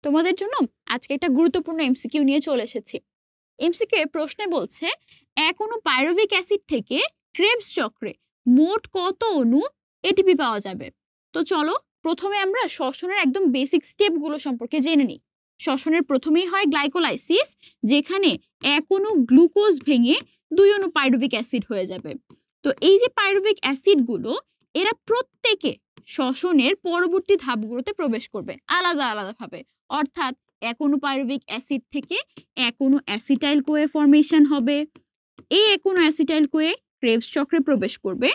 তোমাদের জন্য আজকে একটা গুরুত্বপূর্ণ এমসিকিউ নিয়ে চলে এসেছি। এমসিকিউ প্রশ্নে বলছে এক অণু পাইরুভিক অ্যাসিড থেকে ক্রেবস চক্রে মোট কত অণু এটিপি পাওয়া যাবে। তো চলো প্রথমে আমরা শ্বসনের একদম বেসিক স্টেপ গুলো সম্পর্কে জেনে নিই। শ্বসনের প্রথমেই হয় গ্লাইকোলাইসিস, যেখানে এক অণু গ্লুকোজ ভেঙে দুই অণু পাইরুভিক অ্যাসিড হয়ে যাবে। তো এই যে পাইরুভিক অ্যাসিড গুলো, এরা প্রত্যেকে শ্বসনের পরবর্তী ধাপগুলোতে প্রবেশ করবে আলাদা আলাদা ভাবে। অর্থাৎ এক অণু পাইরুভিক অ্যাসিড থেকে এক অণু অ্যাসিটাইল কোয়ে ফরমেশন হবে। এই এক অণু অ্যাসিটাইল কোয়ে ক্রেবস চক্রে প্রবেশ করবে।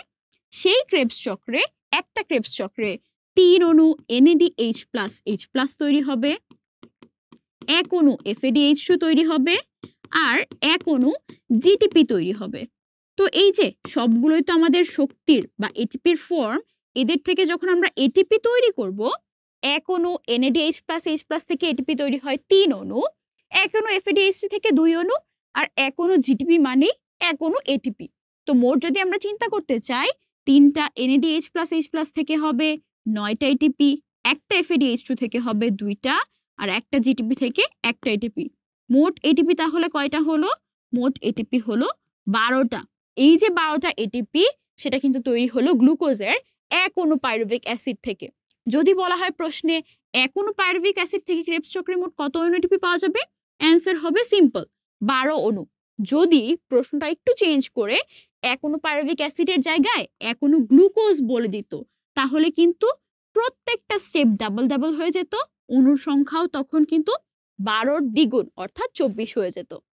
সেই ক্রেবস চক্রে একটা ক্রেবস চক্রে 3 অণু NADH+H+ তৈরি হবে, এক অণু FADH2 তৈরি হবে, আর এক অণু GTP তৈরি হবে। তো এই যে সবগুলোই তো আমাদের শক্তির বা এটিপির ফর্ম। এদের থেকে যখন আমরা এটিপি তৈরি করব, এক অণু NADH+H+ থেকে এটিপি তৈরি হয় 3 অণু, এক অণু FADH3 থেকে 2 অণু, আর এক অণু GTP মানে এক অণু এটিপি। তো মোট যদি আমরা চিন্তা করতে চাই, 3টা NADH+H+ থেকে হবে 9টা এটিপি, একটা FADH2 থেকে হবে 2টা, আর একটা জিটিপি থেকে একটা এটিপি। মোট এটিপি তাহলে কয়টা হলো? মোট এটিপি হলো 12টা। এই যে 12টা এটিপি, সেটা কিন্তু তৈরি হলো গ্লুকোজের এক অণু পাইরুভিক অ্যাসিড থেকে। যদি বলা হয় প্রশ্নে এক অণু পাইরুভিক অ্যাসিড থেকে ক্রেবস চক্রে মোট কত অণু এটিপি পাওয়া যাবে, অ্যান্সার হবে সিম্পল 12 অণু। যদি প্রশ্নটা একটু চেঞ্জ করে এক অণু পাইরুভিক অ্যাসিডের জায়গায় এক অণু গ্লুকোজ বলে দিত, তাহলে কিন্তু প্রত্যেকটা স্টেপ ডাবল ডাবল হয়ে যেত, অণুর সংখ্যাও তখন কিন্তু 12র দ্বিগুণ অর্থাৎ 24 হয়ে যেত।